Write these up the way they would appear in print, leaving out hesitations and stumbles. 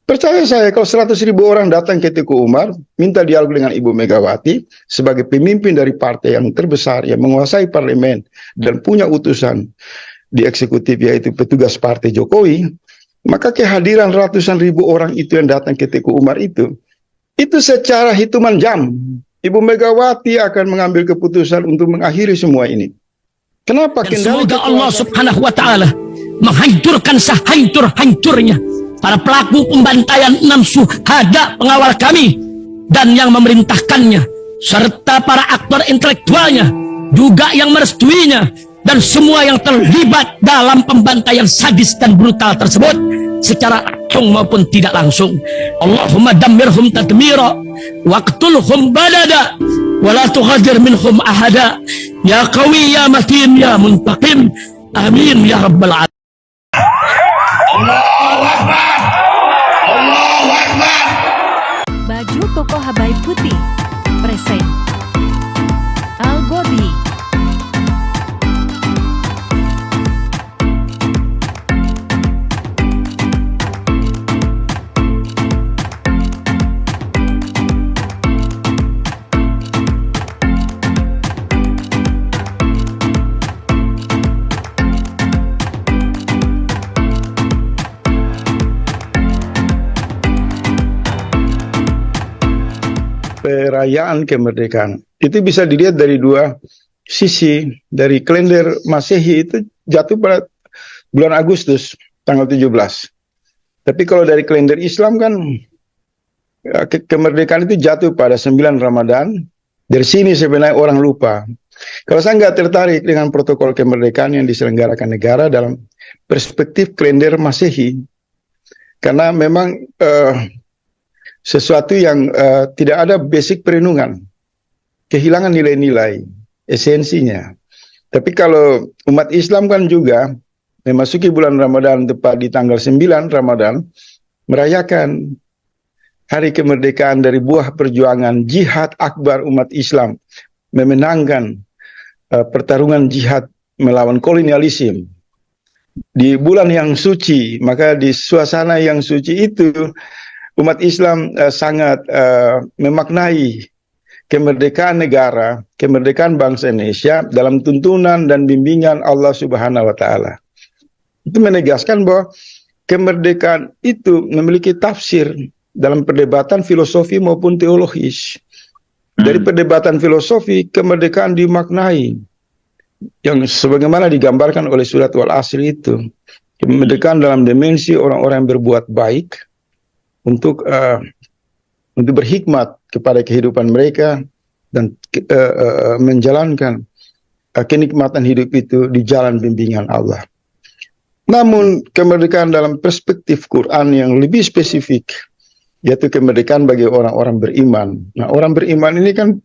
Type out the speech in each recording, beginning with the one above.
Percaya saya, kalau 100.000 orang datang ke Teguh Umar, minta dialog dengan Ibu Megawati, sebagai pemimpin dari partai yang terbesar, yang menguasai parlemen, dan punya utusan di eksekutif, yaitu petugas partai Jokowi, maka kehadiran ratusan ribu orang itu yang datang ke Teguh Umar itu secara hitungan jam, Ibu Megawati akan mengambil keputusan untuk mengakhiri semua ini. Kenapa? Dan semoga Allah Subhanahu wa Ta'ala menghancurkan sehancur-hancurnya para pelaku pembantaian 6 syuhada pengawal kami dan yang memerintahkannya, serta para aktor intelektualnya juga yang merestuinya, dan semua yang terlibat dalam pembantaian sadis dan brutal tersebut secara langsung maupun tidak langsung. Allahumma dammirhum tadmira waqtulhum balada wala tughadir minhum ahada ya qawi ya matin ya muntaqim amin ya rabbal alamin. Allahu Akbar, Allahu Akbar. Baju koko Habaib putih present Al-Godi. Perayaan kemerdekaan itu bisa dilihat dari dua sisi. Dari kalender Masehi itu jatuh pada bulan Agustus tanggal 17. Tapi kalau dari kalender Islam kan kemerdekaan itu jatuh pada 9 Ramadan. Dari sini sebenarnya orang lupa. Kalau saya nggak tertarik dengan protokol kemerdekaan yang diselenggarakan negara dalam perspektif kalender Masehi, karena memang sesuatu yang tidak ada basic perenungan, kehilangan nilai-nilai esensinya. Tapi kalau umat Islam kan juga memasuki bulan Ramadan tepat di tanggal 9 Ramadan, merayakan hari kemerdekaan dari buah perjuangan jihad akbar umat Islam, memenangkan pertarungan jihad melawan kolonialisme di bulan yang suci. Maka di suasana yang suci itu umat Islam sangat memaknai kemerdekaan negara, kemerdekaan bangsa Indonesia dalam tuntunan dan bimbingan Allah Subhanahu wa Ta'ala. Itu menegaskan bahwa kemerdekaan itu memiliki tafsir dalam perdebatan filosofi maupun teologis. Dari perdebatan filosofi, kemerdekaan dimaknai yang sebagaimana digambarkan oleh surat Wal-Asr itu. Kemerdekaan dalam dimensi orang-orang yang berbuat baik, untuk berhikmat kepada kehidupan mereka dan menjalankan kenikmatan hidup itu di jalan bimbingan Allah. Namun kemerdekaan dalam perspektif Quran yang lebih spesifik, yaitu kemerdekaan bagi orang-orang beriman. Nah, orang beriman ini kan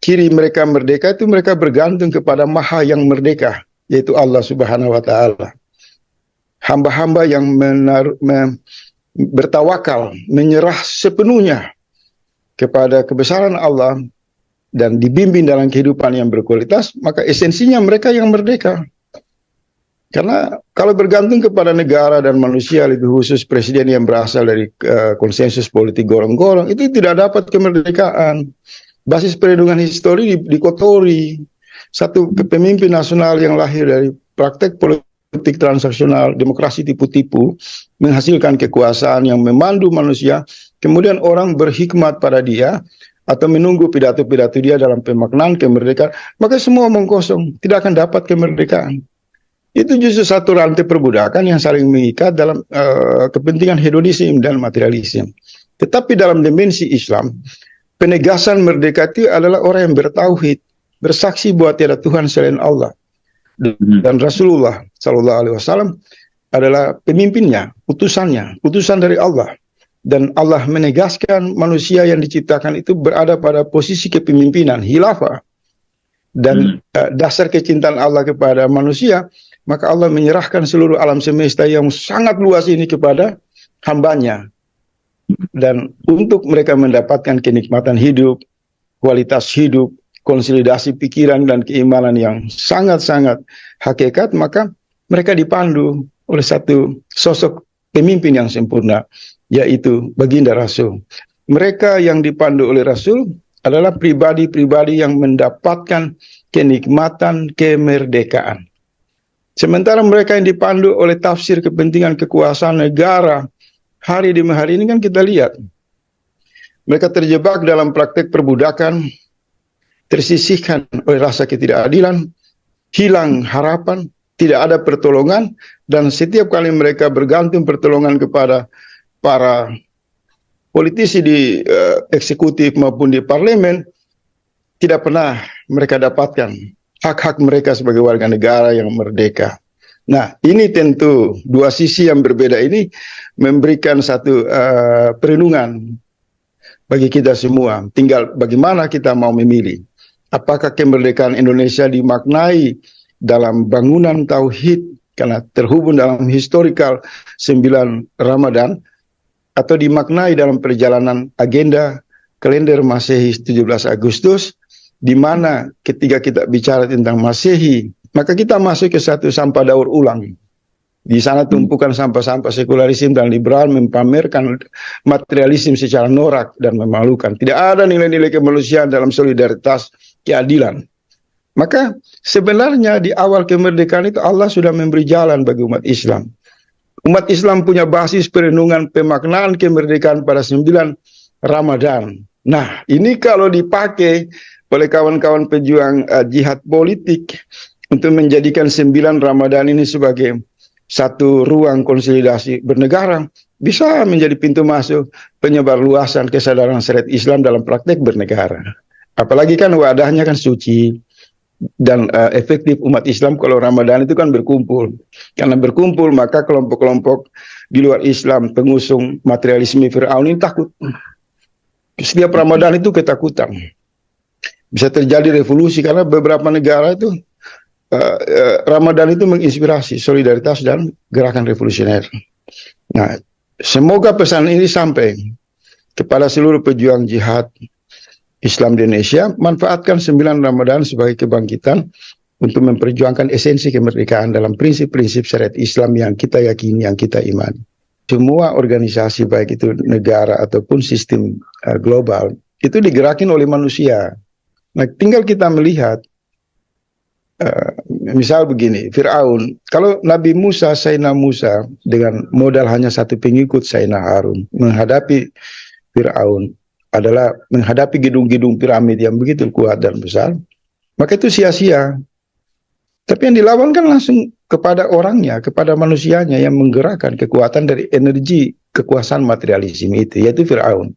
ciri mereka merdeka itu mereka bergantung kepada Maha yang merdeka, yaitu Allah Subhanahu wa Ta'ala. Hamba-hamba yang bertawakal, menyerah sepenuhnya kepada kebesaran Allah dan dibimbing dalam kehidupan yang berkualitas, maka esensinya mereka yang merdeka. Karena kalau bergantung kepada negara dan manusia, lebih khusus presiden yang berasal dari konsensus politik gorong-gorong, itu tidak dapat kemerdekaan. Basis perlindungan histori dikotori. Satu pemimpin nasional yang lahir dari praktek politik transaksional, demokrasi tipu-tipu, menghasilkan kekuasaan yang memandu manusia, kemudian orang berhikmat pada dia, atau menunggu pidato-pidato dia dalam pemaknaan kemerdekaan, maka semua omong kosong, tidak akan dapat kemerdekaan. Itu justru satu rantai perbudakan yang saling mengikat dalam kepentingan hedonisme dan materialisme. Tetapi dalam dimensi Islam, penegasan merdeka itu adalah orang yang bertauhid, bersaksi bahwa tiada Tuhan selain Allah. Dan Rasulullah Sallallahu Alaihi Wasallam adalah pemimpinnya, utusannya, utusan dari Allah. Dan Allah menegaskan manusia yang diciptakan itu berada pada posisi kepemimpinan, khilafah. Dan dasar kecintaan Allah kepada manusia, maka Allah menyerahkan seluruh alam semesta yang sangat luas ini kepada hambanya. Dan untuk mereka mendapatkan kenikmatan hidup, kualitas hidup, konsolidasi pikiran dan keimanan yang sangat-sangat hakikat, maka mereka dipandu oleh satu sosok pemimpin yang sempurna, yaitu baginda Rasul. Mereka yang dipandu oleh Rasul adalah pribadi-pribadi yang mendapatkan kenikmatan kemerdekaan. Sementara mereka yang dipandu oleh tafsir kepentingan kekuasaan negara, hari demi hari ini kan kita lihat, mereka terjebak dalam praktek perbudakan, tersisihkan oleh rasa ketidakadilan, hilang harapan, tidak ada pertolongan, dan setiap kali mereka bergantung pertolongan kepada para politisi di eksekutif maupun di parlemen, tidak pernah mereka dapatkan hak-hak mereka sebagai warga negara yang merdeka. Nah, ini tentu dua sisi yang berbeda ini memberikan satu perenungan bagi kita semua. Tinggal bagaimana kita mau memilih. Apakah kemerdekaan Indonesia dimaknai dalam bangunan tauhid karena terhubung dalam historical 9 Ramadan, atau dimaknai dalam perjalanan agenda kalender Masehi 17 Agustus, di mana ketika kita bicara tentang Masehi, maka kita masuk ke satu sampah daur ulang. Di sana tumpukan sampah-sampah sekularisme dan liberal mempamerkan materialisme secara norak dan memalukan. Tidak ada nilai-nilai kemanusiaan dalam solidaritas, keadilan. Maka sebenarnya di awal kemerdekaan itu Allah sudah memberi jalan bagi umat Islam. Umat Islam punya basis perenungan pemaknaan kemerdekaan pada 9 Ramadan. Nah, ini kalau dipakai oleh kawan-kawan pejuang jihad politik untuk menjadikan 9 Ramadan ini sebagai satu ruang konsolidasi bernegara, bisa menjadi pintu masuk penyebar luasan kesadaran syariat Islam dalam praktek bernegara. Apalagi kan wadahnya kan suci dan efektif. Umat Islam kalau Ramadan itu kan berkumpul. Karena berkumpul maka kelompok-kelompok di luar Islam pengusung materialisme Fir'aun ini takut. Setiap Ramadan itu ketakutan. Bisa terjadi revolusi karena beberapa negara itu Ramadan itu menginspirasi solidaritas dan gerakan revolusioner. Nah, semoga pesan ini sampai kepada seluruh pejuang jihad Islam di Indonesia. Manfaatkan 9 Ramadan sebagai kebangkitan untuk memperjuangkan esensi kemerdekaan dalam prinsip-prinsip syariat Islam yang kita yakini, yang kita imani. Semua organisasi, baik itu negara ataupun sistem global, itu digerakin oleh manusia. Nah, tinggal kita melihat, misal begini, Fir'aun, kalau Nabi Musa, Sayyidina Musa, dengan modal hanya satu pengikut Sayyidina Harun, menghadapi Fir'aun, adalah menghadapi gedung-gedung piramid yang begitu kuat dan besar, maka itu sia-sia. Tapi yang dilawan kan langsung kepada orangnya, kepada manusianya yang menggerakkan kekuatan dari energi kekuasaan materialisme itu, yaitu Fir'aun.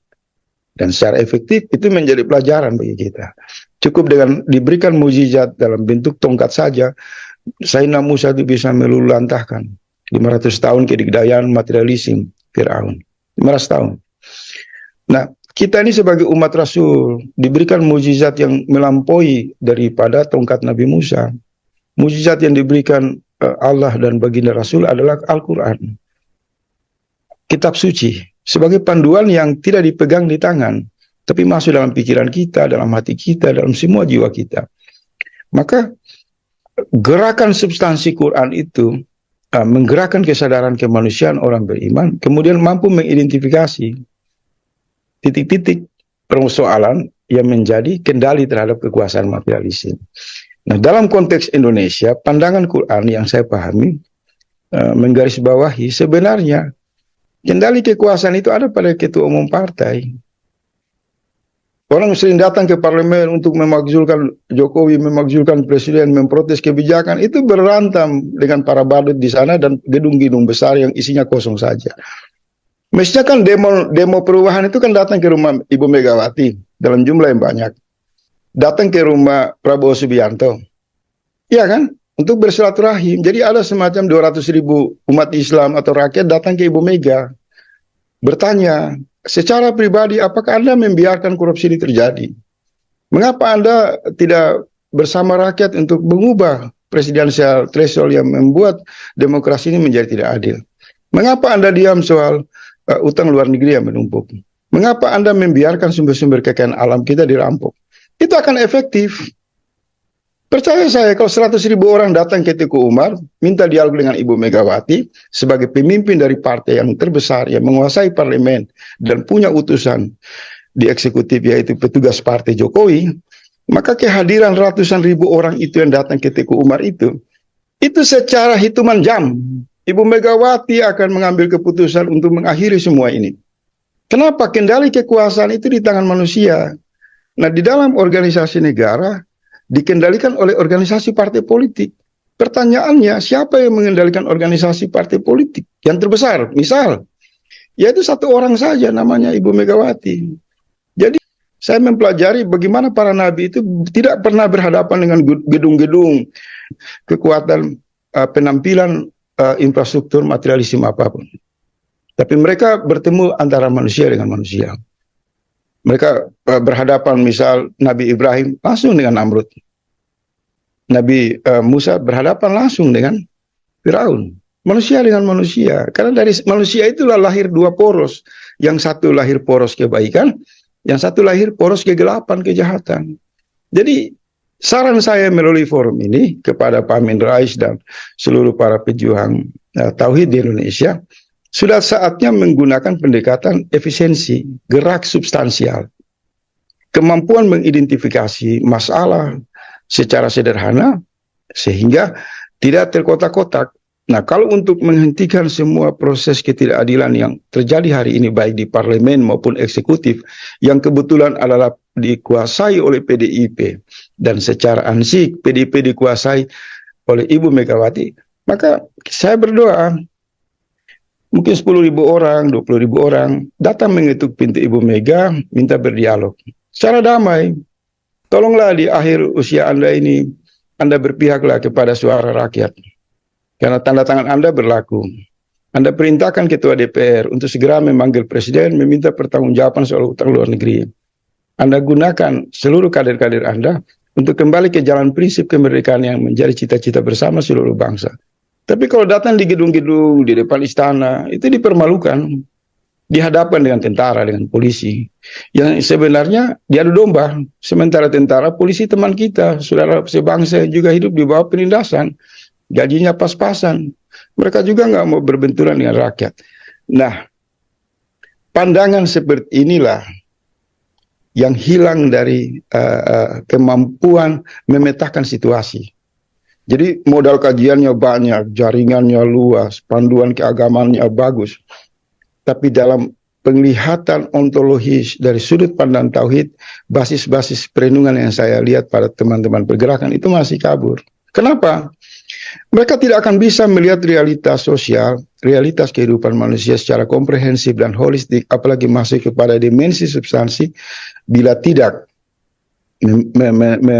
Dan secara efektif itu menjadi pelajaran bagi kita. Cukup dengan diberikan mukjizat dalam bentuk tongkat saja, Sayyidina Musa itu bisa meluluhlantahkan 500 tahun kedikdayaan materialisme Fir'aun. 500 tahun. Nah, kita ini sebagai umat Rasul diberikan mukjizat yang melampaui daripada tongkat Nabi Musa. Mukjizat yang diberikan Allah dan baginda Rasul adalah Al-Quran. Kitab suci. Sebagai panduan yang tidak dipegang di tangan, tapi masuk dalam pikiran kita, dalam hati kita, dalam semua jiwa kita. Maka gerakan substansi Quran itu menggerakkan kesadaran kemanusiaan orang beriman, kemudian mampu mengidentifikasi titik-titik persoalan yang menjadi kendali terhadap kekuasaan materialisme. Nah, dalam konteks Indonesia, pandangan Quran yang saya pahami menggarisbawahi sebenarnya kendali kekuasaan itu ada pada ketua umum partai. Orang sering datang ke parlemen untuk memakzulkan Jokowi, memakzulkan presiden, memprotes kebijakan, itu berantam dengan para badut di sana dan gedung-gedung besar yang isinya kosong saja. Mestinya kan demo perubahan itu kan datang ke rumah Ibu Megawati dalam jumlah yang banyak. Datang ke rumah Prabowo Subianto. Iya kan? Untuk bersilaturahim. Jadi ada semacam 200.000 umat Islam atau rakyat datang ke Ibu Mega. Bertanya, secara pribadi apakah Anda membiarkan korupsi ini terjadi? Mengapa Anda tidak bersama rakyat untuk mengubah presidensial threshold yang membuat demokrasi ini menjadi tidak adil? Mengapa Anda diam soal utang luar negeri yang menumpuk? Mengapa Anda membiarkan sumber-sumber kekayaan alam kita dirampok? Itu akan efektif. Percaya saya, kalau 100.000 orang datang ke Teguh Umar, minta dialog dengan Ibu Megawati sebagai pemimpin dari partai yang terbesar, yang menguasai parlemen, dan punya utusan di eksekutif, yaitu petugas partai Jokowi, maka kehadiran ratusan ribu orang itu yang datang ke Teguh Umar itu secara hitungan jam, Ibu Megawati akan mengambil keputusan untuk mengakhiri semua ini. Kenapa? Kendali kekuasaan itu di tangan manusia. Nah, di dalam organisasi negara, dikendalikan oleh organisasi partai politik. Pertanyaannya, siapa yang mengendalikan organisasi partai politik yang terbesar? Misal, yaitu satu orang saja, namanya Ibu Megawati. Jadi, saya mempelajari bagaimana para nabi itu tidak pernah berhadapan dengan gedung-gedung, kekuatan penampilan infrastruktur materialisme apapun. Tapi mereka bertemu antara manusia dengan manusia. Mereka berhadapan, misal Nabi Ibrahim langsung dengan Namrud. Nabi Musa berhadapan langsung dengan Firaun. Manusia dengan manusia. Karena dari manusia itulah lahir dua poros. Yang satu lahir poros kebaikan, yang satu lahir poros kegelapan, kejahatan. Jadi saran saya melalui forum ini kepada Pak Amin Rais dan seluruh para pejuang tauhid di Indonesia, sudah saatnya menggunakan pendekatan efisiensi, gerak substansial, kemampuan mengidentifikasi masalah secara sederhana sehingga tidak terkotak-kotak. Nah, kalau untuk menghentikan semua proses ketidakadilan yang terjadi hari ini baik di parlemen maupun eksekutif yang kebetulan adalah dikuasai oleh PDIP dan secara ansik PDIP dikuasai oleh Ibu Megawati, maka saya berdoa mungkin 10.000 orang, 20.000 orang datang mengetuk pintu Ibu Mega, minta berdialog secara damai. Tolonglah di akhir usia Anda ini, Anda berpihaklah kepada suara rakyat. Karena tanda tangan Anda berlaku. Anda perintahkan Ketua DPR untuk segera memanggil Presiden, meminta pertanggungjawaban soal utang luar negeri. Anda gunakan seluruh kader-kader Anda untuk kembali ke jalan prinsip kemerdekaan yang menjadi cita-cita bersama seluruh bangsa. Tapi kalau datang di gedung-gedung, di depan istana, itu dipermalukan. Dihadapkan dengan tentara, dengan polisi. Yang sebenarnya diadu domba. Sementara tentara, polisi teman kita, saudara sebangsa yang juga hidup di bawah penindasan. Gajinya pas-pasan. Mereka juga nggak mau berbenturan dengan rakyat. Nah, pandangan seperti inilah yang hilang dari kemampuan memetakan situasi. Jadi modal kajiannya banyak, jaringannya luas, panduan keagamaannya bagus. Tapi dalam penglihatan ontologis dari sudut pandang tauhid, basis-basis perenungan yang saya lihat pada teman-teman pergerakan itu masih kabur. Kenapa? Mereka tidak akan bisa melihat realitas sosial, realitas kehidupan manusia secara komprehensif dan holistik, apalagi masuk kepada dimensi substansi, bila tidak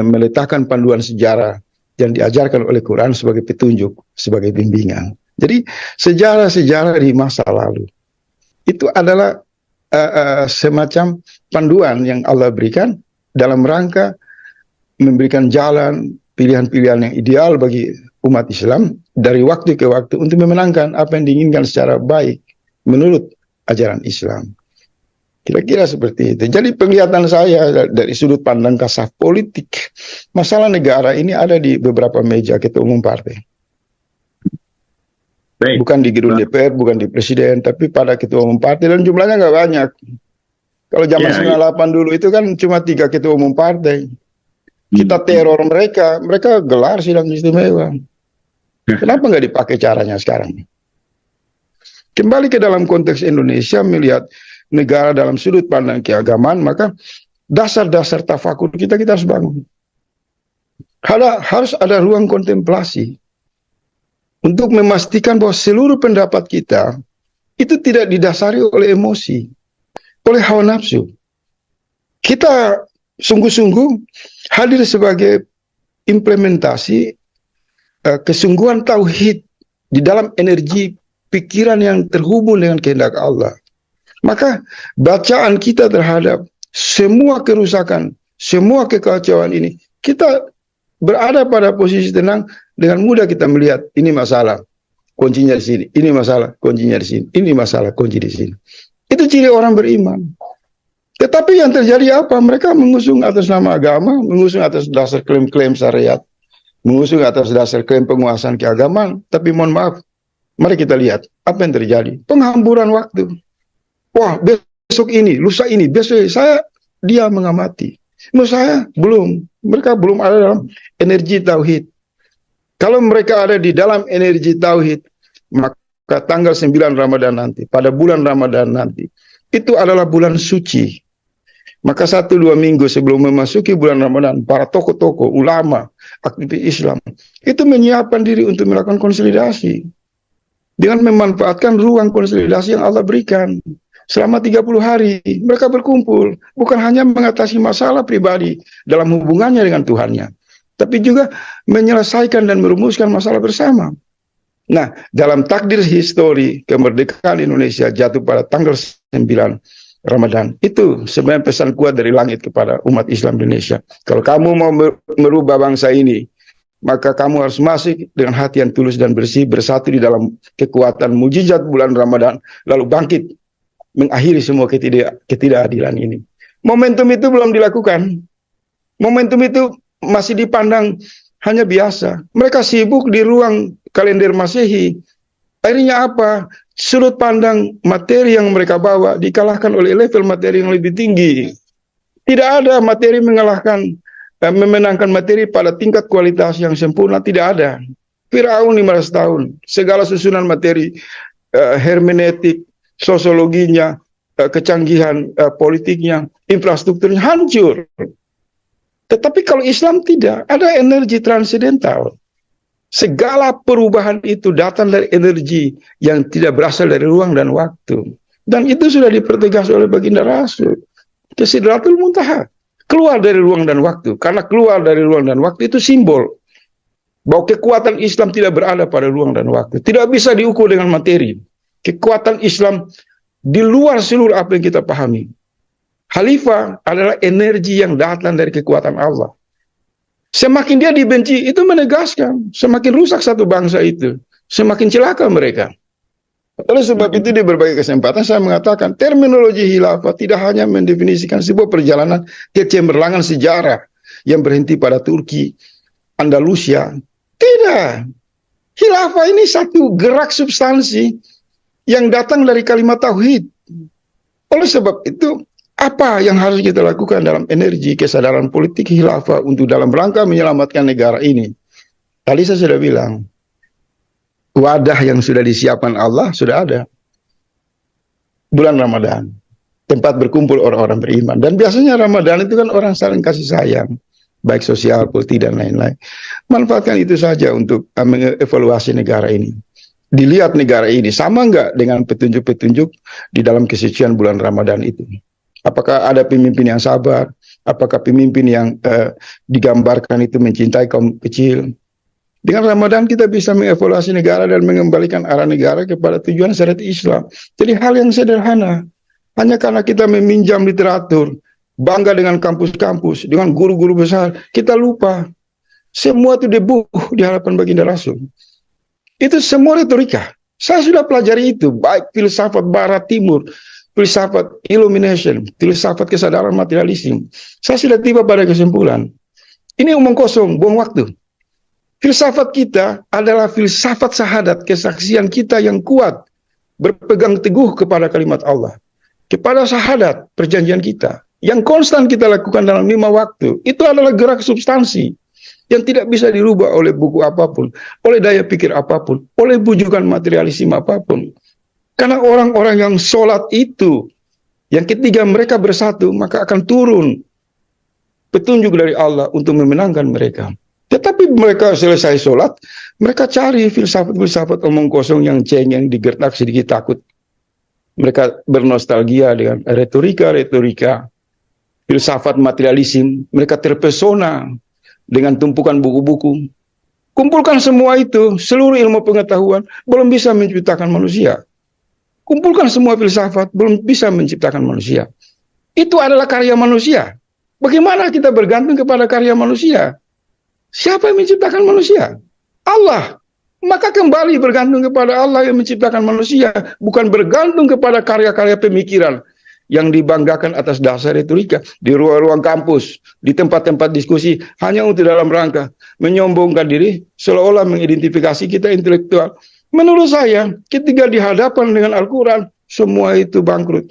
meletakkan panduan sejarah yang diajarkan oleh Quran sebagai petunjuk, sebagai bimbingan. Jadi sejarah-sejarah di masa lalu itu adalah semacam panduan yang Allah berikan dalam rangka memberikan jalan, pilihan-pilihan yang ideal bagi umat Islam dari waktu ke waktu untuk memenangkan apa yang diinginkan secara baik menurut ajaran Islam. Kira-kira seperti itu. Jadi penglihatan saya dari sudut pandang kasar politik, masalah negara ini ada di beberapa meja ketua umum partai. Baik. Bukan di gedung DPR, bukan di presiden, tapi pada ketua umum partai, dan jumlahnya nggak banyak. Kalau zaman 98 dulu itu kan cuma 3 ketua umum partai. Kita teror mereka gelar sidang istimewa. Kenapa nggak dipakai caranya sekarang? Kembali ke dalam konteks Indonesia, melihat negara dalam sudut pandang keagamaan, maka dasar-dasar tafakur kita harus bangun. Harus ada ruang kontemplasi untuk memastikan bahwa seluruh pendapat kita itu tidak didasari oleh emosi, oleh hawa nafsu. Kita sungguh-sungguh hadir sebagai implementasi kesungguhan tauhid di dalam energi pikiran yang terhubung dengan kehendak Allah. Maka bacaan kita terhadap semua kerusakan, semua kekacauan ini, kita berada pada posisi tenang, dengan mudah kita melihat ini masalah, kuncinya di sini, ini masalah, kuncinya di sini, ini masalah, kunci di sini. Itu ciri orang beriman. Tetapi yang terjadi apa? Mereka mengusung atas nama agama, mengusung atas dasar klaim-klaim syariat. mengusung atas dasar klaim penguasaan keagamaan, tapi mohon maaf, mari kita lihat apa yang terjadi. Penghamburan waktu. Wah, besok ini, lusa ini, besok ini. Dia mengamati. Menurut saya belum. Mereka belum ada dalam energi tauhid. Kalau mereka ada di dalam energi tauhid, maka tanggal 9 Ramadan nanti, pada bulan Ramadan nanti, itu adalah bulan suci. Maka 1-2 minggu sebelum memasuki bulan Ramadan, para tokoh-tokoh, ulama, aktivis Islam, itu menyiapkan diri untuk melakukan konsolidasi. Dengan memanfaatkan ruang konsolidasi yang Allah berikan. Selama 30 hari, mereka berkumpul. Bukan hanya mengatasi masalah pribadi dalam hubungannya dengan Tuhannya, tapi juga menyelesaikan dan merumuskan masalah bersama. Nah, dalam takdir histori kemerdekaan Indonesia jatuh pada tanggal 9 Ramadan. Itu sebenarnya pesan kuat dari langit kepada umat Islam Indonesia. Kalau kamu mau merubah bangsa ini, maka kamu harus masuk dengan hati yang tulus dan bersih, bersatu di dalam kekuatan mujizat bulan Ramadan, lalu bangkit, mengakhiri semua ketidakadilan ini. Momentum itu belum dilakukan. Momentum itu masih dipandang hanya biasa. Mereka sibuk di ruang kalender Masehi. Akhirnya apa? Sudut pandang materi yang mereka bawa dikalahkan oleh level materi yang lebih tinggi. Tidak ada materi memenangkan materi pada tingkat kualitas yang sempurna, tidak ada. Firaun 15 tahun, segala susunan materi, hermeneutik, sosiologinya, kecanggihan politiknya, infrastrukturnya hancur. Tetapi kalau Islam tidak, ada energi transidental. Segala perubahan itu datang dari energi yang tidak berasal dari ruang dan waktu. Dan itu sudah dipertegas oleh baginda Rasul. Ke Sidratul Muntaha. Keluar dari ruang dan waktu. Karena keluar dari ruang dan waktu itu simbol bahwa kekuatan Islam tidak berada pada ruang dan waktu. Tidak bisa diukur dengan materi. Kekuatan Islam di luar seluruh apa yang kita pahami. Khalifah adalah energi yang datang dari kekuatan Allah. Semakin dia dibenci, itu menegaskan. Semakin rusak satu bangsa itu, semakin celaka mereka. Oleh sebab itu di berbagai kesempatan saya mengatakan, terminologi khilafah tidak hanya mendefinisikan sebuah perjalanan kecemerlangan sejarah yang berhenti pada Turki, Andalusia. Tidak. Khilafah ini satu gerak substansi yang datang dari kalimat tauhid. Oleh sebab itu, apa yang harus kita lakukan dalam energi kesadaran politik khilafah untuk dalam rangka menyelamatkan negara ini? Tadi saya sudah bilang, wadah yang sudah disiapkan Allah sudah ada. Bulan Ramadan, tempat berkumpul orang-orang beriman. Dan biasanya Ramadan itu kan orang saling kasih sayang, baik sosial, politik, dan lain-lain. Manfaatkan itu saja untuk mengevaluasi negara ini. Dilihat negara ini sama nggak dengan petunjuk-petunjuk di dalam kesucian bulan Ramadan itu. Apakah ada pemimpin yang sabar? Apakah pemimpin yang digambarkan itu mencintai kaum kecil? Dengan Ramadan kita bisa mengevaluasi negara dan mengembalikan arah negara kepada tujuan syariat Islam. Jadi hal yang sederhana. Hanya karena kita meminjam literatur, bangga dengan kampus-kampus, dengan guru-guru besar, kita lupa. Semua itu debu di hadapan baginda Rasul. Itu semua retorika. Saya sudah pelajari itu, baik filsafat barat timur, filsafat illumination, filsafat kesadaran materialisme. Saya sudah tiba pada kesimpulan. Ini omong kosong, buang waktu. Filsafat kita adalah filsafat syahadat, kesaksian kita yang kuat, berpegang teguh kepada kalimat Allah. Kepada syahadat, perjanjian kita. Yang konstan kita lakukan dalam 5 waktu. Itu adalah gerak substansi yang tidak bisa dirubah oleh buku apapun, oleh daya pikir apapun, oleh bujukan materialisme apapun. Karena orang-orang yang sholat itu, yang ketika mereka bersatu, maka akan turun petunjuk dari Allah untuk memenangkan mereka. Tetapi mereka selesai sholat, mereka cari filsafat-filsafat omong kosong yang cengeng, digertak sedikit takut. Mereka bernostalgia dengan retorika-retorika, filsafat materialisme. Mereka terpesona dengan tumpukan buku-buku. Kumpulkan semua itu, seluruh ilmu pengetahuan, belum bisa menciptakan manusia. Kumpulkan semua filsafat, belum bisa menciptakan manusia. Itu adalah karya manusia. Bagaimana kita bergantung kepada karya manusia? Siapa yang menciptakan manusia? Allah. Maka kembali bergantung kepada Allah yang menciptakan manusia. Bukan bergantung kepada karya-karya pemikiran yang dibanggakan atas dasar retorika di ruang-ruang kampus, di tempat-tempat diskusi, hanya untuk dalam rangka menyombongkan diri, seolah-olah mengidentifikasi kita intelektual. Menurut saya, ketika dihadapan dengan Al-Quran, semua itu bangkrut.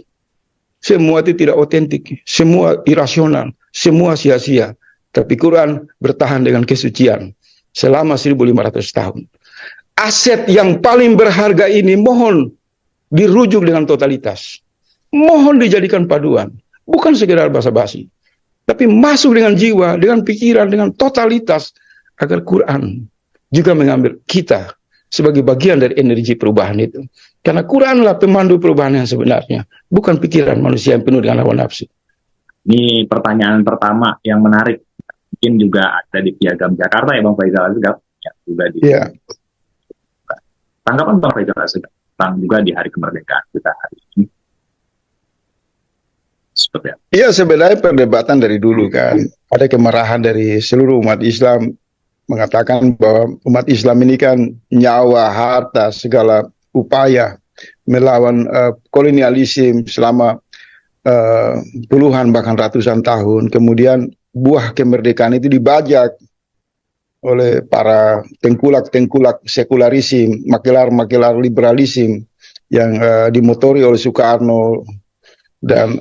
Semua itu tidak otentik, semua irasional, semua sia-sia. Tapi Quran bertahan dengan kesucian selama 1500 tahun. Aset yang paling berharga ini mohon dirujuk dengan totalitas. Mohon dijadikan paduan, bukan sekedar basa-basi, tapi masuk dengan jiwa, dengan pikiran, dengan totalitas, agar Quran juga mengambil kita sebagai bagian dari energi perubahan itu. Karena Quranlah pemandu perubahan yang sebenarnya, bukan pikiran manusia yang penuh dengan hawa nafsu. Ini pertanyaan pertama yang menarik, mungkin juga ada di Piagam Jakarta ya Bang Faisal Asegaf, ya, juga di tanggapan Bang Faisal Asegaf tentang juga di hari kemerdekaan kita hari ini. Seperti apa? Iya, sebenarnya perdebatan dari dulu kan. Ada kemarahan dari seluruh umat Islam mengatakan bahwa umat Islam ini kan nyawa, harta, segala upaya melawan kolonialisme selama puluhan bahkan ratusan tahun. Kemudian buah kemerdekaan itu dibajak oleh para tengkulak-tengkulak sekularisme, makelar-makelar liberalisme yang dimotori oleh Soekarno dan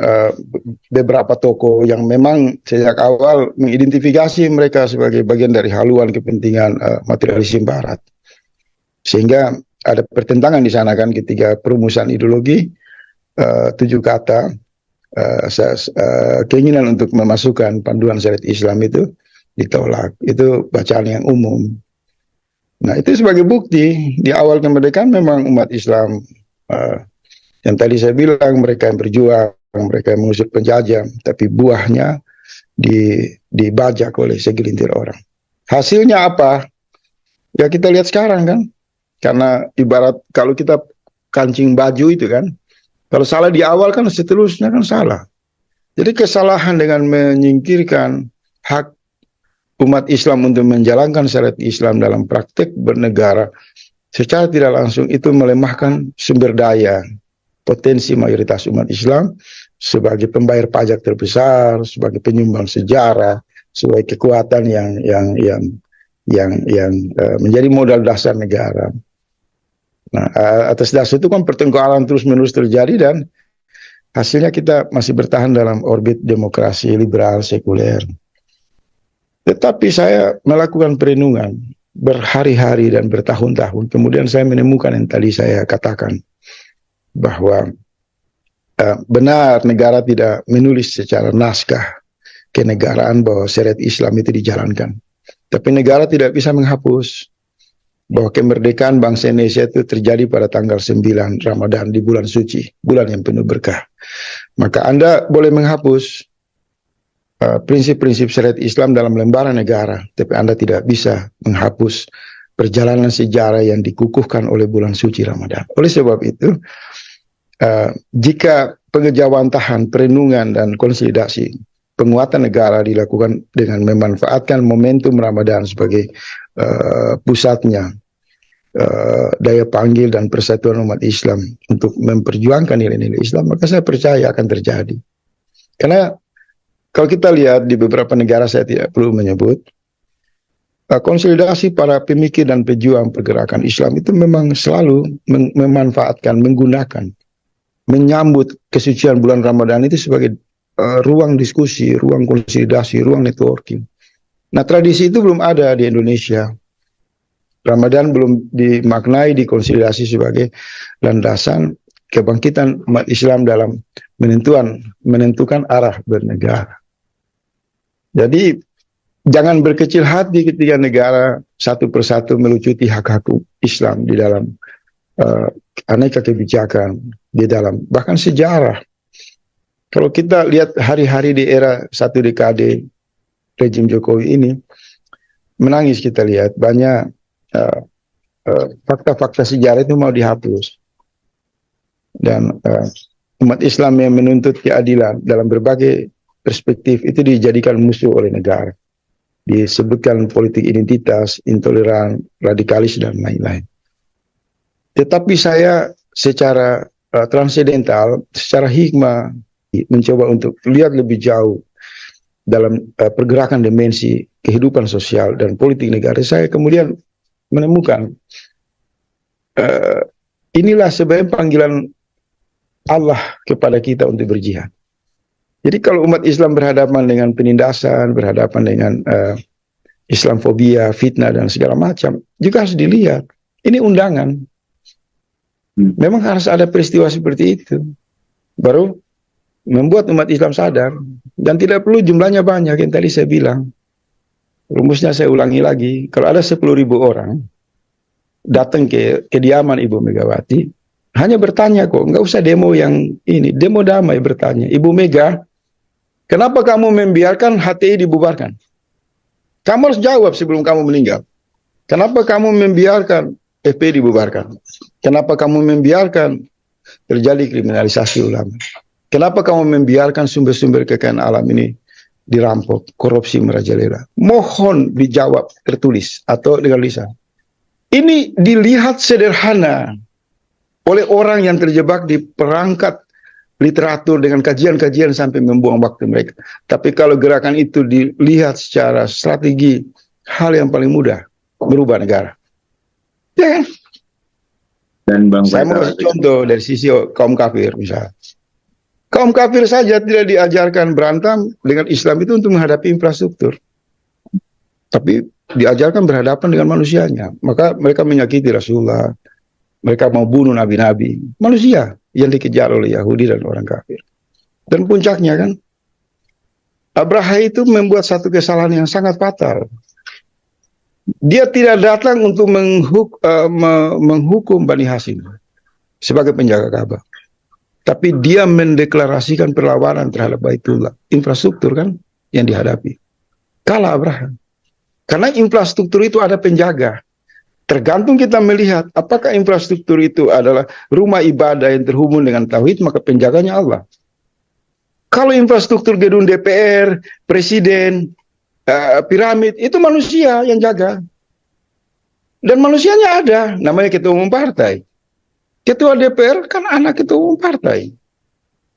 beberapa tokoh yang memang sejak awal mengidentifikasi mereka sebagai bagian dari haluan kepentingan materialisme Barat. Sehingga ada pertentangan di sana kan ketika perumusan ideologi, 7 kata, keinginan untuk memasukkan panduan syariat Islam itu ditolak. Itu bacaan yang umum. Nah, itu sebagai bukti di awal kemerdekaan memang umat Islam yang tadi saya bilang mereka yang berjuang, mereka yang mengusir penjajah, tapi buahnya dibajak oleh segelintir orang. Hasilnya apa? Ya kita lihat sekarang kan. Karena ibarat kalau kita kancing baju itu kan, kalau salah di awal kan seterusnya kan salah. Jadi kesalahan dengan menyingkirkan hak umat Islam untuk menjalankan syariat Islam dalam praktek bernegara secara tidak langsung itu melemahkan sumber daya potensi mayoritas umat Islam sebagai pembayar pajak terbesar, sebagai penyumbang sejarah, sebagai kekuatan yang menjadi modal dasar negara. Nah, atas dasar itu kan pertengkaran terus-menerus terjadi dan hasilnya kita masih bertahan dalam orbit demokrasi liberal sekuler. Tetapi saya melakukan perenungan berhari-hari dan bertahun-tahun. Kemudian saya menemukan yang tadi saya katakan, bahwa benar negara tidak menulis secara naskah kenegaraan bahwa syariat Islam itu dijalankan. Tapi negara tidak bisa menghapus bahwa kemerdekaan bangsa Indonesia itu terjadi pada tanggal 9 Ramadan di bulan suci, bulan yang penuh berkah. Maka Anda boleh menghapus prinsip-prinsip syariat Islam dalam lembaran negara, tapi Anda tidak bisa menghapus perjalanan sejarah yang dikukuhkan oleh bulan suci Ramadan. Oleh sebab itu, jika pengejawantahan, perenungan, dan konsolidasi penguatan negara dilakukan dengan memanfaatkan momentum Ramadan sebagai pusatnya daya panggil dan persatuan umat Islam untuk memperjuangkan nilai-nilai Islam, maka saya percaya akan terjadi. Karena kalau kita lihat di beberapa negara, saya tidak perlu menyebut, konsolidasi para pemikir dan pejuang pergerakan Islam itu memang selalu memanfaatkan, menggunakan, menyambut kesucian bulan Ramadan itu sebagai ruang diskusi, ruang konsolidasi, ruang networking. Nah, tradisi itu belum ada di Indonesia. Ramadan belum dimaknai, dikonsolidasi sebagai landasan kebangkitan umat Islam dalam menentukan arah bernegara. Jadi jangan berkecil hati ketika negara satu persatu melucuti hak-hak Islam di dalam aneka kebijakan, di dalam bahkan sejarah. Kalau kita lihat hari-hari di era satu dekade rejim Jokowi ini, menangis kita lihat banyak fakta-fakta sejarah itu mau dihapus. Dan umat Islam yang menuntut keadilan dalam berbagai perspektif itu dijadikan musuh oleh negara. Disebutkan politik identitas, intoleran, radikalis, dan lain-lain. Tetapi saya secara transendental, secara hikmah, mencoba untuk lihat lebih jauh dalam pergerakan dimensi kehidupan sosial dan politik negara, saya kemudian menemukan inilah sebenarnya panggilan Allah kepada kita untuk berjihad. Jadi kalau umat Islam berhadapan dengan penindasan, berhadapan dengan Islamfobia, fitnah dan segala macam, juga harus dilihat. Ini undangan. Memang harus ada peristiwa seperti itu, baru membuat umat Islam sadar. Dan tidak perlu jumlahnya banyak, yang tadi saya bilang. Rumusnya saya ulangi lagi, kalau ada 10.000 orang datang ke kediaman Ibu Megawati, hanya bertanya kok, nggak usah demo yang ini, demo damai, bertanya, Ibu Mega, kenapa kamu membiarkan HTI dibubarkan? Kamu harus jawab sebelum kamu meninggal. Kenapa kamu membiarkan FPI dibubarkan? Kenapa kamu membiarkan terjadi kriminalisasi ulama? Kenapa kamu membiarkan sumber-sumber kekayaan alam ini dirampok, korupsi merajalela? Mohon dijawab tertulis atau dengan lisan. Ini dilihat sederhana oleh orang yang terjebak di perangkat literatur dengan kajian-kajian sampai membuang waktu mereka. Tapi kalau gerakan itu dilihat secara strategi, hal yang paling mudah, merubah negara. Ya kan? Dan Bang Saya mau kasih contoh dari sisi kaum kafir misalnya. Kaum kafir saja tidak diajarkan berantem dengan Islam itu untuk menghadapi infrastruktur. Tapi diajarkan berhadapan dengan manusianya. Maka mereka menyakiti Rasulullah. Mereka mau bunuh nabi-nabi. Manusia yang dikejar oleh Yahudi dan orang kafir. Dan puncaknya kan, Abraha itu membuat satu kesalahan yang sangat fatal. Dia tidak datang untuk menghukum Bani Hashim sebagai penjaga Ka'bah. Tapi dia mendeklarasikan perlawanan terhadap Baitullah. Infrastruktur kan yang dihadapi. Kalah Abraham. Karena infrastruktur itu ada penjaga. Tergantung kita melihat apakah infrastruktur itu adalah rumah ibadah yang terhubung dengan tauhid, maka penjaganya Allah. Kalau infrastruktur gedung DPR, presiden, piramid, itu manusia yang jaga. Dan manusianya ada, namanya ketua umum partai. Ketua DPR kan anak ketua umum partai.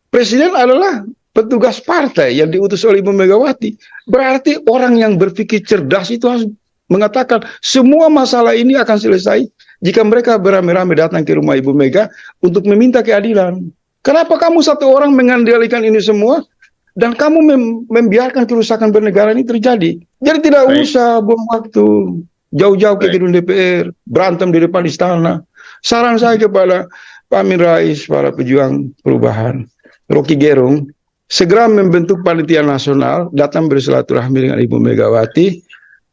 Presiden adalah petugas partai yang diutus oleh Ibu Megawati. Berarti orang yang berpikir cerdas itu harus mengatakan semua masalah ini akan selesai jika mereka beramai-ramai datang ke rumah Ibu Mega untuk meminta keadilan. Kenapa kamu satu orang mengendalikan ini semua dan kamu membiarkan kerusakan bernegara ini terjadi? Jadi tidak usah buang waktu jauh-jauh ke gedung DPR, berantem di depan istana. Saran saya kepada Pak Amin Rais, para pejuang perubahan, Rocky Gerung, segera membentuk panitia nasional, datang bersilaturahmi dengan Ibu Megawati.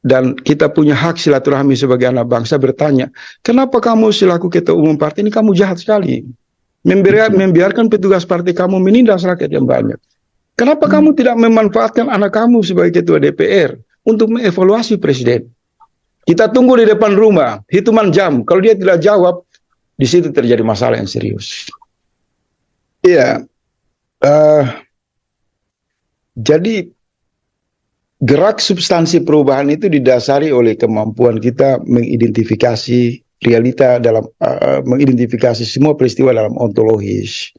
Dan kita punya hak silaturahmi sebagai anak bangsa bertanya, kenapa kamu selaku ketua umum partai ini kamu jahat sekali? Membiarkan petugas partai kamu menindas rakyat yang banyak. Kenapa kamu tidak memanfaatkan anak kamu sebagai ketua DPR untuk mengevaluasi presiden? Kita tunggu di depan rumah, hitungan jam. Kalau dia tidak jawab, di situ terjadi masalah yang serius. Iya. Jadi gerak substansi perubahan itu didasari oleh kemampuan kita mengidentifikasi realita dalam mengidentifikasi semua peristiwa dalam ontologis.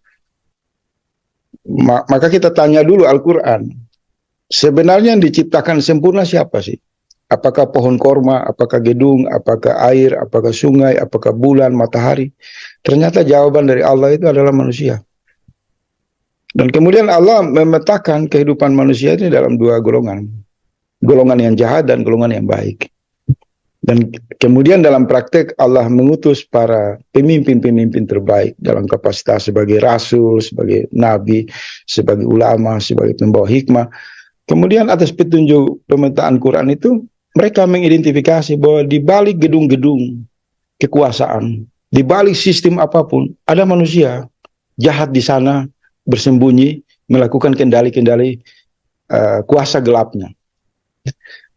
Maka kita tanya dulu Al-Quran. Sebenarnya yang diciptakan sempurna siapa sih? Apakah pohon korma, apakah gedung, apakah air, apakah sungai, apakah bulan, matahari? Ternyata jawaban dari Allah itu adalah manusia. Dan kemudian Allah memetakan kehidupan manusia ini dalam dua golongan. Golongan yang jahat dan golongan yang baik. Dan kemudian dalam praktek Allah mengutus para pemimpin-pemimpin terbaik dalam kapasitas sebagai rasul, sebagai nabi, sebagai ulama, sebagai pembawa hikmah. Kemudian atas petunjuk pemetaan Quran itu, mereka mengidentifikasi bahwa di balik gedung-gedung kekuasaan, di balik sistem apapun, ada manusia jahat di sana, bersembunyi, melakukan kendali-kendali kuasa gelapnya.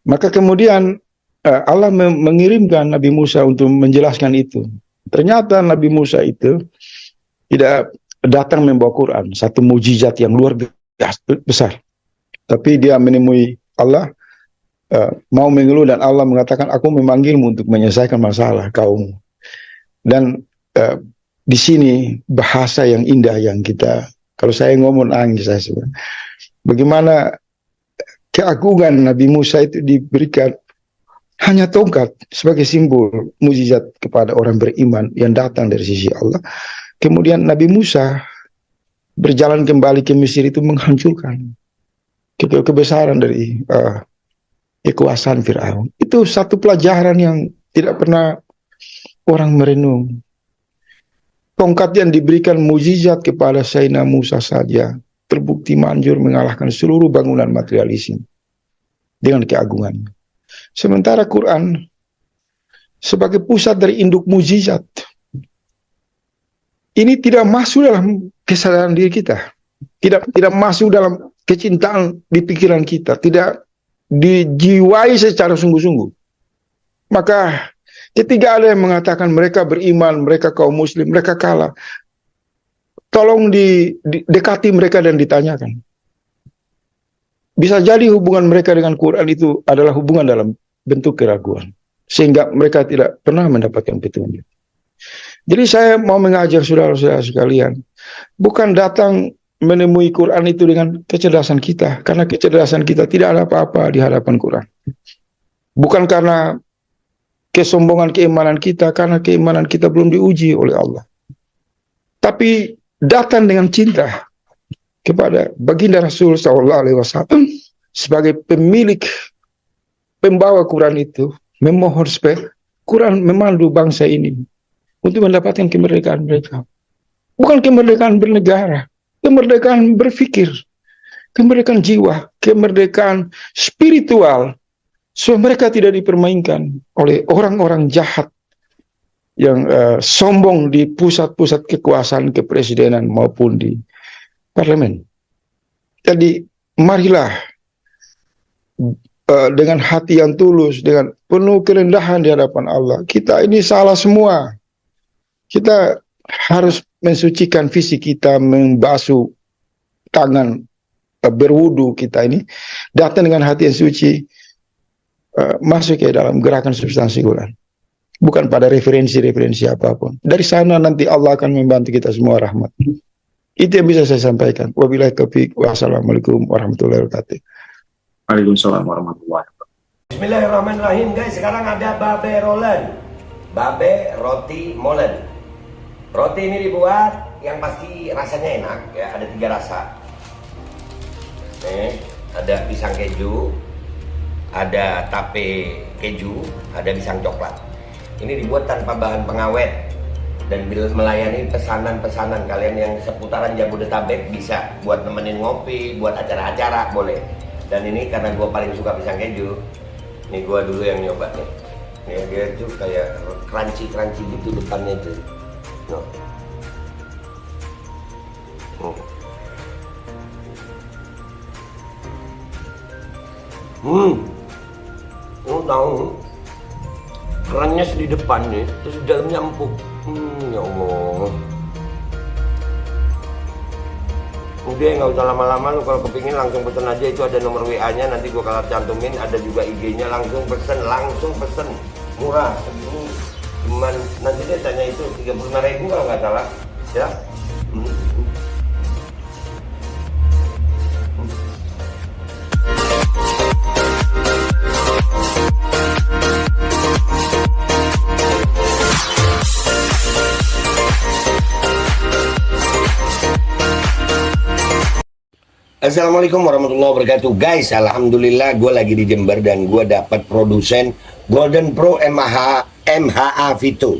Maka kemudian Allah mengirimkan Nabi Musa untuk menjelaskan itu. Ternyata Nabi Musa itu tidak datang membawa Quran, satu mujizat yang luar biasa besar. Tapi dia menemui Allah, mau mengeluh, dan Allah mengatakan, aku memanggilmu untuk menyelesaikan masalah kaum. Dan di sini bahasa yang indah yang kita Kalau saya ngomong nangis saya sebenarnya. Bagaimana keagungan Nabi Musa itu diberikan hanya tongkat sebagai simbol mukjizat kepada orang beriman yang datang dari sisi Allah. Kemudian Nabi Musa berjalan kembali ke Mesir itu menghancurkan kebesaran dari kekuasaan Firaun. Itu satu pelajaran yang tidak pernah orang merenung. Tongkat yang diberikan mukjizat kepada Sayyidina Musa saja terbukti manjur mengalahkan seluruh bangunan materialisme dengan keagungannya. Sementara Quran sebagai pusat dari induk mukjizat ini tidak masuk dalam kesadaran diri kita, tidak masuk dalam kecintaan di pikiran kita, tidak dijiwai secara sungguh-sungguh. Maka ketika ada yang mengatakan mereka beriman, mereka kaum muslim, mereka kalah, tolong dekati mereka dan ditanyakan. Bisa jadi hubungan mereka dengan Quran itu adalah hubungan dalam bentuk keraguan, sehingga mereka tidak pernah mendapatkan petunjuk. Jadi saya mau mengajak saudara-saudara sekalian, bukan datang menemui Quran itu dengan kecerdasan kita, karena kecerdasan kita tidak ada apa-apa di hadapan Quran. Bukan karena kesombongan keimanan kita, karena keimanan kita belum diuji oleh Allah. Tapi datang dengan cinta kepada baginda Rasul SAW sebagai pemilik, pembawa Quran itu, memohon supaya Quran memandu bangsa ini untuk mendapatkan kemerdekaan mereka. Bukan kemerdekaan bernegara, kemerdekaan berpikir, kemerdekaan jiwa, kemerdekaan spiritual, supaya mereka tidak dipermainkan oleh orang-orang jahat yang sombong di pusat-pusat kekuasaan kepresidenan maupun di parlemen. Jadi marilah dengan hati yang tulus, dengan penuh kerendahan di hadapan Allah. Kita ini salah semua. Kita harus mensucikan fisik kita, membasuh tangan, berwudu kita ini, datang dengan hati yang suci, masuk ke dalam gerakan substansi Quran. Bukan pada referensi-referensi apapun. Dari sana nanti Allah akan membantu kita semua rahmat. Itu yang bisa saya sampaikan. Wabillahi taufiq. Wassalamualaikum warahmatullahi wabarakatuh. Waalaikumsalam warahmatullahi wabarakatuh. Bismillahirrahmanirrahim guys. Sekarang ada babe rolen, babe roti molen. Roti ini dibuat yang pasti rasanya enak ya. Ada 3 rasa. Nih, ada pisang keju, ada tape keju, ada pisang coklat. Ini dibuat tanpa bahan pengawet dan melayani pesanan-pesanan kalian yang seputaran Jabodetabek, bisa buat nemenin ngopi, buat acara-acara boleh. Dan ini karena gue paling suka pisang keju, nih gue dulu yang nyoba nih. Nih dia tuh kayak crunchy gitu depannya tuh. No. Lu tahu kerannya di depan nih, terus di dalamnya empuk. Ya Allah. Udah nggak usah lama-lama, lu kalau kepingin langsung pesen aja, itu ada nomor WA-nya, nanti gua kalau cantumin, ada juga IG-nya, langsung pesen, murah. Segini cuman nanti dia tanya itu 35.000 kalau nggak salah, ya. Assalamualaikum warahmatullahi wabarakatuh guys. Alhamdulillah gue lagi di Jember dan gue dapat produsen Golden Pro MHA Vito.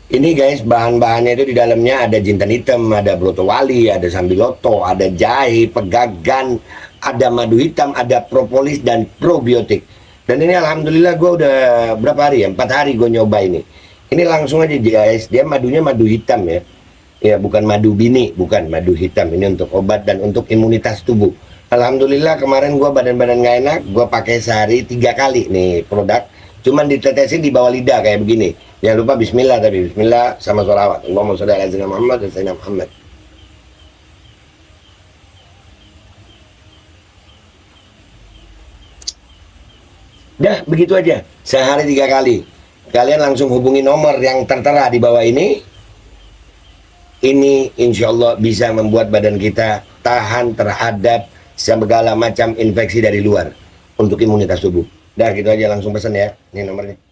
Ini guys, bahan-bahannya itu di dalamnya ada jintan hitam, ada broto wali, ada sambiloto, ada jahe, pegagan, ada madu hitam, ada propolis dan probiotik. Dan ini alhamdulillah gue udah berapa hari ya, 4 hari gue nyoba ini. Ini langsung aja guys, dia madunya madu hitam ya. Ya bukan madu bini, bukan madu hitam. Ini untuk obat dan untuk imunitas tubuh. Alhamdulillah kemarin gue badan-badan gak enak, gue pakai sehari 3 kali nih produk. Cuman ditetesin di bawah lidah kayak begini. Jangan lupa bismillah, tapi bismillah sama sholawat. Allahumma sholli ala sayyidina Muhammad dan sayyidina Muhammad. Dah begitu aja, sehari 3 kali. Kalian langsung hubungi nomor yang tertera di bawah ini. Ini insya Allah bisa membuat badan kita tahan terhadap segala macam infeksi dari luar untuk imunitas tubuh. Dah gitu aja, langsung pesan ya. Ini nomornya.